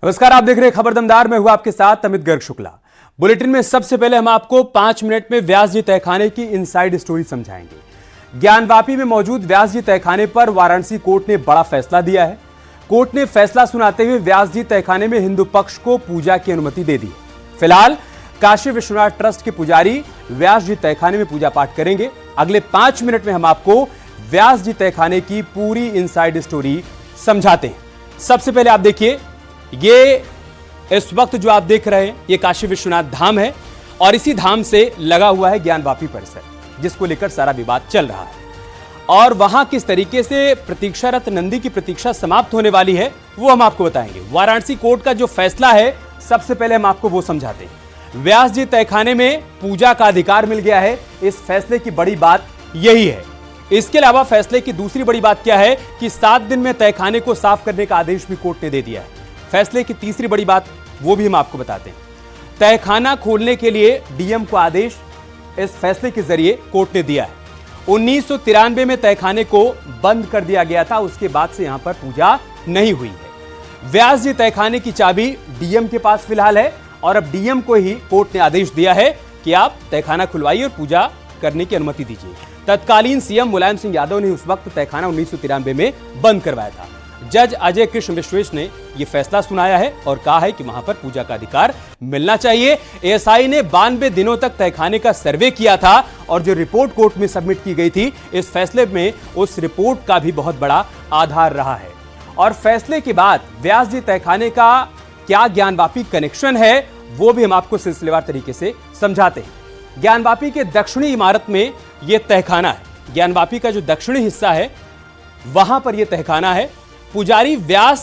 नमस्कार, आप देख रहे हैं खबर दमदार। मैं हूं आपके साथ अमित गर्ग शुक्ला। बुलेटिन में सबसे पहले हम आपको 5 मिनट में व्यास जी तहखाने की इनसाइड स्टोरी समझाएंगे। ज्ञानवापी में मौजूद व्यास जी तहखाने पर वाराणसी कोर्ट ने बड़ा फैसला दिया है। कोर्ट ने फैसला सुनाते हुए व्यास जी तहखाने में हिंदू पक्ष को पूजा की अनुमति दे दी है। फिलहाल काशी विश्वनाथ ट्रस्ट के पुजारी व्यास जी तहखाने में पूजा पाठ करेंगे। अगले 5 मिनट में हम आपको व्यास जी तहखाने की पूरी इनसाइड स्टोरी समझाते हैं। सबसे पहले आप देखिए, ये इस वक्त जो आप देख रहे हैं ये काशी विश्वनाथ धाम है और इसी धाम से लगा हुआ है ज्ञानवापी परिसर, जिसको लेकर सारा विवाद चल रहा है। और वहां किस तरीके से प्रतीक्षारत नंदी की प्रतीक्षा समाप्त होने वाली है वो हम आपको बताएंगे। वाराणसी कोर्ट का जो फैसला है सबसे पहले हम आपको वो समझाते हैं। व्यास जी तहखाने में पूजा का अधिकार मिल गया है। इस फैसले की बड़ी बात यही है। इसके अलावा फैसले की दूसरी बड़ी बात क्या है कि 7 दिन में तहखाने को साफ करने का आदेश भी कोर्ट ने दे दिया है। फैसले की तीसरी बड़ी बात वो भी हम आपको बताते हैं। तहखाना खोलने के लिए डीएम को आदेश इस फैसले के जरिए कोर्ट ने दिया है। 1993 में तहखाने को बंद कर दिया गया था, उसके बाद से यहां पर पूजा नहीं हुई है। व्यास जी तहखाने की चाबी डीएम के पास फिलहाल है और अब डीएम को ही कोर्ट ने आदेश दिया है कि आप तहखाना खुलवाइए और पूजा करने की अनुमति दीजिए। तत्कालीन सीएम मुलायम सिंह यादव ने उस वक्त तहखाना 1993 में बंद करवाया था। जज अजय कृष्ण विश्वेश ने यह फैसला सुनाया है और कहा है कि वहां पर पूजा का अधिकार मिलना चाहिए। एएसआई ने 92 दिनों तक तहखाने का सर्वे किया था और जो रिपोर्ट कोर्ट में सबमिट की गई थी, इस फैसले में उस रिपोर्ट का भी बहुत बड़ा आधार रहा है। और फैसले के बाद व्यास जी तहखाने का क्या ज्ञानवापी कनेक्शन है वो भी हम आपको सिलसिलेवार तरीके से समझाते हैं। ज्ञानवापी के दक्षिणी इमारत में यह तहखाना है। ज्ञानवापी का जो दक्षिणी हिस्सा है वहां पर यह तहखाना है। पुजारी व्यास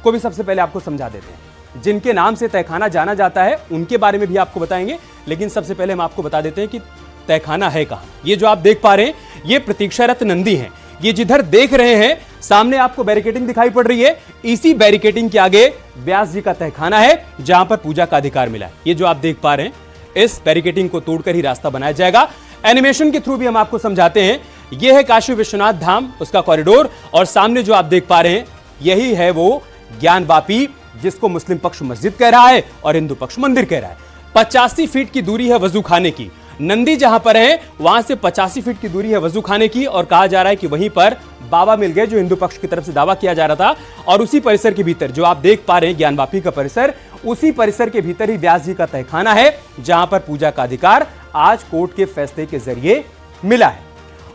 को भी सबसे पहले आपको समझा देते हैं। जिनके नाम से तहखाना जाना जाता है उनके बारे में भी आपको बताएंगे, लेकिन सबसे पहले हम आपको बता देते हैं कि तहखाना है कहां। ये जो आप देख पा रहे हैं ये प्रतीक्षारत नंदी हैं। ये जिधर देख रहे हैं सामने आपको बैरिकेडिंग दिखाई पड़ रही है, इसी बैरिकेडिंग के आगे व्यास जी का तहखाना है जहां पर पूजा का अधिकार मिला है। ये जो आप देख पा रहे हैं इस बैरिकेडिंग को तोड़कर ही रास्ता बनाया जाएगा। एनिमेशन के थ्रू भी हम आपको समझाते हैं। यह है काशी विश्वनाथ धाम, उसका कॉरिडोर, और सामने जो आप देख पा रहे हैं यही है वो ज्ञानवापी, जिसको मुस्लिम पक्ष मस्जिद कह रहा है और हिंदू पक्ष मंदिर कह रहा है। 85 फीट की दूरी है वजू खाने की। नंदी जहां पर है वहां से 85 फीट की दूरी है वजू खाने की, और कहा जा रहा है कि वहीं पर बाबा मिल गए जो हिंदू पक्ष की तरफ से दावा किया जा रहा था। और उसी परिसर के भीतर जो आप देख पा रहे हैं ज्ञानवापी का परिसर, उसी परिसर के भीतर ही व्यास जी का तहखाना है जहां पर पूजा का अधिकार आज कोर्ट के फैसले के जरिए मिला है।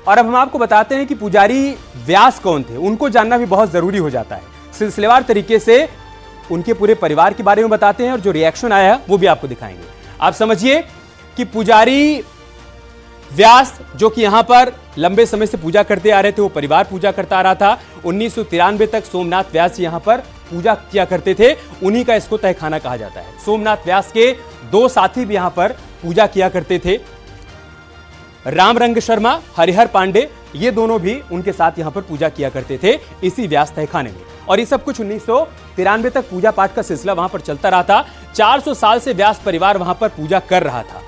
और अब हम आपको बताते हैं कि पुजारी व्यास कौन थे, उनको जानना भी बहुत जरूरी हो जाता है। सिलसिलेवार तरीके से उनके पूरे परिवार के बारे में बताते हैं और जो रिएक्शन आया है वो भी आपको दिखाएंगे। आप समझिए कि पुजारी व्यास जो कि यहां पर लंबे समय से पूजा करते आ रहे थे, वो परिवार पूजा करता आ रहा था। 1993 तक सोमनाथ व्यास जी यहां पर पूजा किया करते थे, उन्हीं का इसको तहखाना कहा जाता है। सोमनाथ व्यास के 2 साथी भी यहां पर पूजा किया करते थे, रामरंग शर्मा, हरिहर पांडे, ये दोनों भी उनके साथ यहां पर पूजा किया करते थे इसी व्यास तहखाने में। और ये सब कुछ 1993 तक पूजा पाठ का सिलसिला वहां पर चलता रहा था। 400 साल से व्यास परिवार वहां पर पूजा कर रहा था।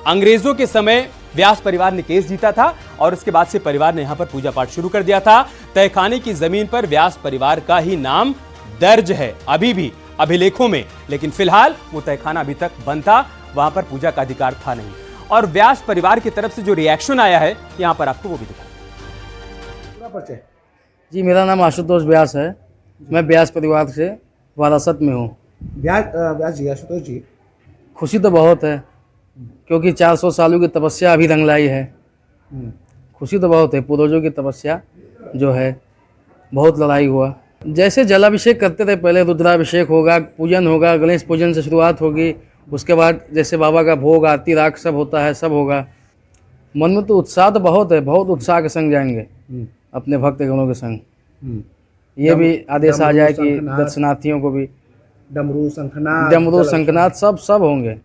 अंग्रेजों के समय व्यास परिवार ने केस जीता था और उसके बाद से परिवार ने यहां पर पूजा पाठ शुरू कर दिया था। तहखाने की जमीन पर व्यास परिवार का ही नाम दर्ज है अभी भी अभिलेखों में, लेकिन फिलहाल वो तहखाना अभी तक बंद था, वहां पर पूजा का अधिकार था नहीं। और व्यास परिवार की तरफ से जो रिएक्शन आया है यहां पर आपको वो भी दिखाएं। जी, मेरा नाम आशुतोष व्यास है। मैं व्यास परिवार से वारासत में हूँ। व्यास जी, आशुतोष जी, खुशी तो बहुत है क्योंकि 400 सालों की तपस्या अभी रंग लाई है। खुशी तो बहुत है, पूर्वजों की तपस्या जो है, बहुत लड़ाई हुआ। जैसे जलाभिषेक करते थे पहले, रुद्राभिषेक होगा, पूजन होगा, गणेश पूजन से शुरुआत होगी, उसके बाद जैसे बाबा का भोग, आरती, राग सब होता है, सब होगा। मन में तो उत्साह तो बहुत है, बहुत उत्साह के संग जाएंगे अपने भक्तगणों के संग। ये भी आदेश आ जाए कि दर्शनार्थियों को भी डमरू शंखनाथ सब होंगे।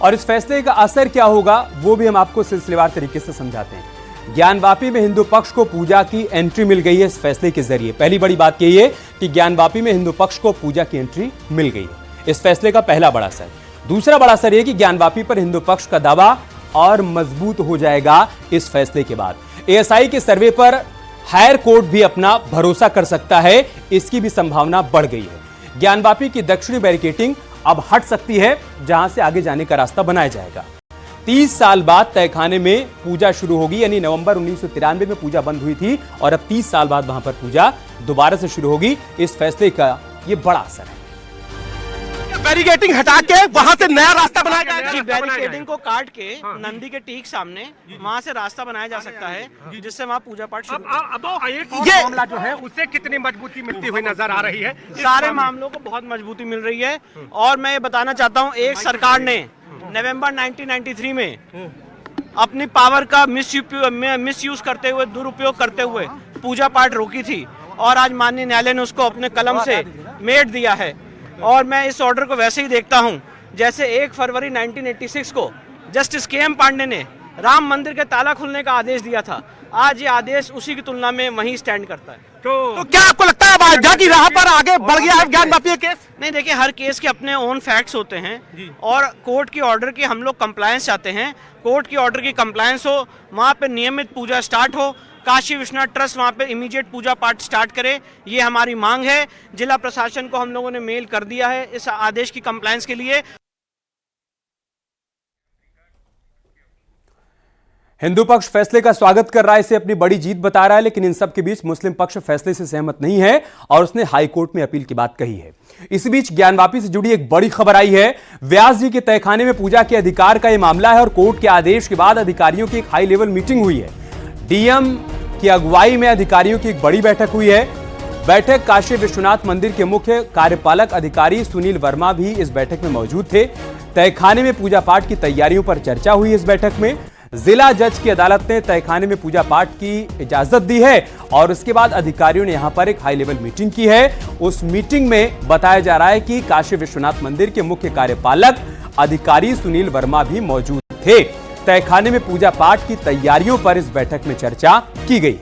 और इस फैसले का असर क्या होगा वो भी हम आपको सिलसिलेवार तरीके से समझाते हैं। ज्ञानवापी में हिंदू पक्ष को पूजा की एंट्री मिल गई है इस फैसले के जरिए। पहली बड़ी बात यही है कि ज्ञानवापी में हिंदू पक्ष को पूजा की एंट्री मिल गई है, इस फैसले का पहला बड़ा असर। दूसरा बड़ा असर यह कि ज्ञानवापी पर हिंदू पक्ष का दावा और मजबूत हो जाएगा इस फैसले के बाद। एएसआई के सर्वे पर हायर कोर्ट भी अपना भरोसा कर सकता है, इसकी भी संभावना बढ़ गई है। ज्ञानवापी की दक्षिणी बैरिकेटिंग अब हट सकती है, जहां से आगे जाने का रास्ता बनाया जाएगा। 30 साल बाद तहखाने में पूजा शुरू होगी, यानी नवंबर 1993 में पूजा बंद हुई थी और अब 30 साल बाद वहां पर पूजा दोबारा से शुरू होगी। इस फैसले का यह बड़ा असर है। बैरिकेडिंग हटा के वहां से नया रास्ता बनाया जाएगा। जी, बैरिकेडिंग को काट के नंदी के ठीक सामने वहां से रास्ता बनाया जा सकता है, जिससे वहां पूजा पाठ शुरू ये मामला जो है उससे कितनी मजबूती मिलती हुई नजर आ रही है। सारे मामलों को बहुत मजबूती मिल रही है। और मैं ये बताना चाहता हूँ, एक सरकार ने नवंबर 1993 में अपनी पावर का मिसयूज करते हुए, दुरुपयोग करते हुए पूजा पाठ रोकी थी और आज माननीय न्यायालय ने उसको अपने कलम से मेट दिया है। और मैं इस ऑर्डर को वैसे ही देखता हूं जैसे 1 फरवरी 1986 को जस्टिस के.एम. पांडे ने राम मंदिर के ताला खुलने का आदेश दिया था। आज ये आदेश उसी की तुलना में वहीं स्टैंड करता है। तो क्या आपको लगता है अयोध्या की राह पर आगे बढ़ गया है ज्ञानवापी केस? नहीं, देखिए, हर केस के अपने ओन फैक्ट्स होते हैं और कोर्ट की ऑर्डर की हम लोग कंप्लायंस चाहते हैं। कोर्ट की ऑर्डर की कंप्लायंस हो, वहाँ पे नियमित पूजा स्टार्ट हो, काशी विश्वनाथ ट्रस्ट वहाँ पे इमीडिएट पूजा पाठ स्टार्ट करे, ये हमारी मांग है। जिला प्रशासन को हम लोगों ने मेल कर दिया है इस आदेश की कंप्लायंस के लिए। हिंदू पक्ष फैसले का स्वागत कर रहा है, इसे अपनी बड़ी जीत बता रहा है, लेकिन इन सब के बीच मुस्लिम पक्ष फैसले से सहमत नहीं है और उसने हाई कोर्ट में अपील की बात कही है। इसी बीच ज्ञानवापी से जुड़ी एक बड़ी खबर आई है। व्यास जी के तहखाने में पूजा के अधिकार का यह मामला है और कोर्ट के आदेश के बाद अधिकारियों की एक हाई लेवल मीटिंग हुई है। डीएम की अगुवाई में अधिकारियों की एक बड़ी बैठक हुई है। बैठक काशी विश्वनाथ मंदिर के मुख्य कार्यपालक अधिकारी सुनील वर्मा भी इस बैठक में मौजूद थे। तहखाने में पूजा पाठ की तैयारियों पर चर्चा हुई। इस बैठक में जिला जज की अदालत ने तहखाने में पूजा पाठ की इजाजत दी है और उसके बाद अधिकारियों ने यहां पर एक हाई लेवल मीटिंग की है। उस मीटिंग में बताया जा रहा है कि काशी विश्वनाथ मंदिर के मुख्य कार्यपालक अधिकारी सुनील वर्मा भी मौजूद थे। तहखाने में पूजा पाठ की तैयारियों पर इस बैठक में चर्चा की गई।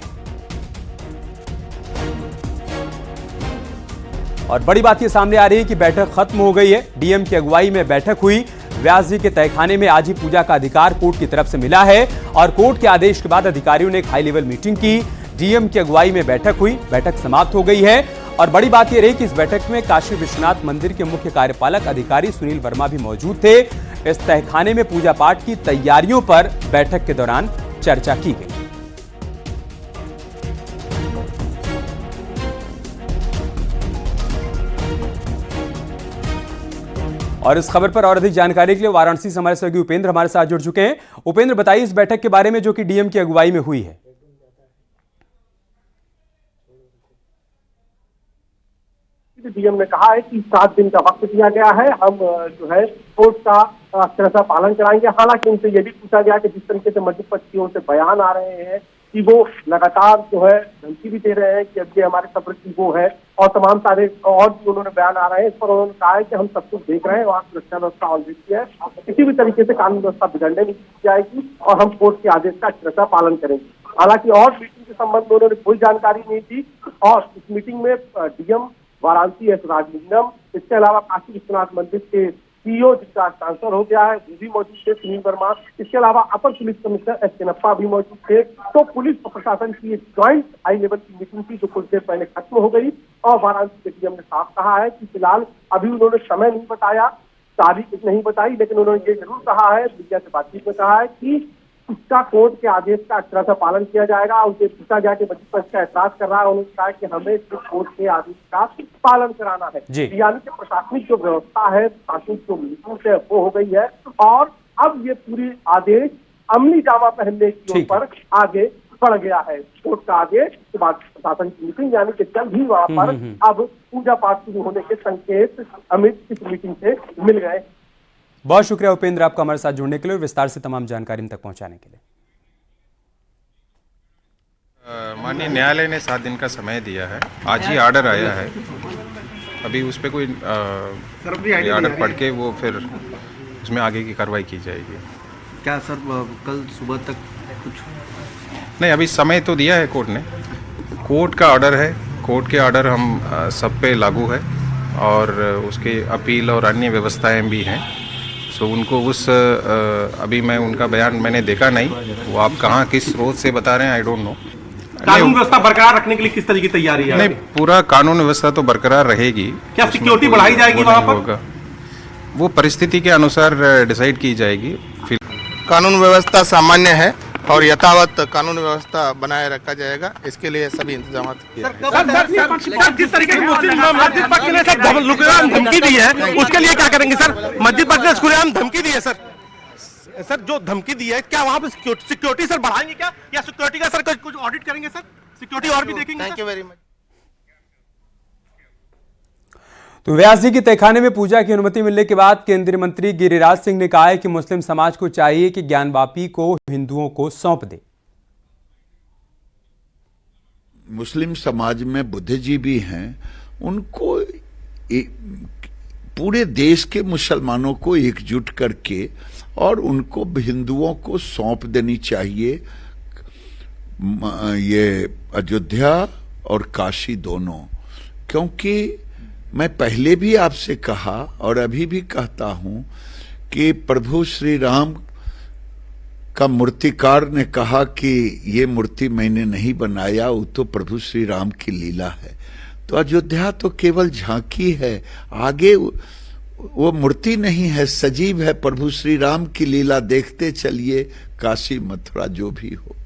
और बड़ी बात यह सामने आ रही है कि बैठक खत्म हो गई है। डीएम की अगुवाई में बैठक हुई। व्यास जी के तहखाने में आज ही पूजा का अधिकार कोर्ट की तरफ से मिला है और कोर्ट के आदेश के बाद अधिकारियों ने एक हाई लेवल मीटिंग की। डीएम की अगुवाई में बैठक हुई, बैठक समाप्त हो गई है और बड़ी बात यह रही कि इस बैठक में काशी विश्वनाथ मंदिर के मुख्य कार्यपालक अधिकारी सुनील वर्मा भी मौजूद थे। इस तहखाने में पूजा पाठ की तैयारियों पर बैठक के दौरान चर्चा की गई। और इस खबर पर और अधिक जानकारी के लिए वाराणसी से हमारे सहयोगी उपेंद्र हमारे साथ जुड़ चुके हैं। उपेंद्र, बताइए इस बैठक के बारे में जो कि डीएम की अगुवाई में हुई है। डीएम ने कहा है कि 7 दिन का वक्त दिया गया है, हम जो है कोर्ट का तरह से पालन कराएंगे। हालांकि उनसे ये भी पूछा गया कि जिस तरीके से मजदूर पक्ष की ओर से बयान आ रहे हैं कि वो लगातार जो है धमकी भी दे रहे हैं कि अब ये हमारे सब्र की वो है और तमाम सारे और भी उन्होंने बयान आ रहे हैं, इस पर उन्होंने कहा है कि हम सब कुछ देख रहे हैं, वहाँ सुरक्षा व्यवस्था ऑलरेडी है, किसी भी तरीके से कानून व्यवस्था बिगड़ने नहीं दी जाएगी और हम कोर्ट के आदेश का तरह पालन करेंगे। हालांकि और मीटिंग के संबंध में उन्होंने कोई जानकारी नहीं दी और इस मीटिंग में डीएम वाराणसी एस राजलिंगम, इसके अलावा काशी विश्वनाथ मंदिर के सीईओ जिसका ट्रांसफर हो गया है वो भी मौजूद थे, सुनील वर्मा, इसके अलावा अपर पुलिस कमिश्नर एस चेन्नप्पा भी मौजूद थे। तो पुलिस और प्रशासन की एक ज्वाइंट हाई लेवल की मीटिंग थी जो कुछ देर पहले खत्म हो गई और वाराणसी के डीएम ने साफ कहा है कि फिलहाल अभी उन्होंने समय नहीं बताया, तारीख नहीं बताई, लेकिन उन्होंने ये जरूर कहा है, मीडिया से बातचीत में कहा है कि इसका कोर्ट के आदेश का अच्छी तरह से पालन किया जाएगा। उनसे पूछा गया कि मजदूर पक्ष का एतराज कर रहा है, उन्होंने कहा कि हमें कोर्ट के आदेश का पालन कराना है। यानी कि प्रशासनिक जो व्यवस्था है, प्रशासनिक जो मीटिंग है वो हो गई है और अब ये पूरी आदेश अमली जामा पहनने की ओर पर आगे बढ़ गया है। कोर्ट का आदेश के बाद प्रशासन की मीटिंग, यानी कि जल्द ही वहां पर अब पूजा पाठ शुरू होने के संकेत अमित इस मीटिंग से मिल गए। बहुत शुक्रिया उपेंद्र आपका हमारे साथ जुड़ने के लिए और विस्तार से तमाम जानकारी तक पहुंचाने के लिए। माननीय न्यायालय ने 7 दिन का समय दिया है, आज ही ऑर्डर आया है। अभी उस पर कोई ऑर्डर पढ़ के वो फिर उसमें आगे की कार्रवाई की जाएगी। क्या सर कल सुबह तक कुछ नहीं, अभी समय तो दिया है कोर्ट ने, कोर्ट का ऑर्डर है, कोर्ट के ऑर्डर हम सब पे लागू है और उसके अपील और अन्य व्यवस्थाएं भी हैं। सो उनको उस अभी मैं उनका बयान मैंने देखा नहीं, वो आप कहाँ किस स्रोत से बता रहे हैं आई डोंट नो, कानून व्यवस्था बरकरार रखने के लिए किस तरह की तैयारी है? नहीं, पूरा कानून व्यवस्था तो बरकरार रहेगी। क्या सिक्योरिटी बढ़ाई जाएगी वहाँ पर? वो परिस्थिति के अनुसार डिसाइड की जाएगी। फिर कानून व्यवस्था सामान्य है और यथावत कानून व्यवस्था बनाए रखा जाएगा, इसके लिए सभी इंतजाम किए हैं। जिस तरीके से मुस्लिम मस्जिद पक्ष ने सर धमकी दी है, उसके लिए क्या करेंगे सर? मस्जिद पक्ष ने खुलेआम धमकी दी है सर जो धमकी दी है, क्या वहाँ पे सिक्योरिटी सर बढ़ाएंगे क्या, या सिक्योरिटी का सर कुछ ऑडिट करेंगे सर? सिक्योरिटी और भी देखेंगे? Thank you very much. तो व्यास जी की तहखाने में पूजा की अनुमति मिलने के बाद केंद्रीय मंत्री गिरिराज सिंह ने कहा है कि मुस्लिम समाज को चाहिए कि ज्ञानवापी को हिंदुओं को सौंप दे। मुस्लिम समाज में बुद्धिजीवी हैं, उनको पूरे देश के मुसलमानों को एकजुट करके और उनको हिंदुओं को सौंप देनी चाहिए। ये अयोध्या और काशी दोनों, क्योंकि मैं पहले भी आपसे कहा और अभी भी कहता हूं कि प्रभु श्री राम का मूर्तिकार ने कहा कि ये मूर्ति मैंने नहीं बनाया, वो तो प्रभु श्री राम की लीला है। तो अयोध्या तो केवल झांकी है, आगे वो मूर्ति नहीं है, सजीव है प्रभु श्री राम की लीला। देखते चलिए, काशी मथुरा जो भी हो।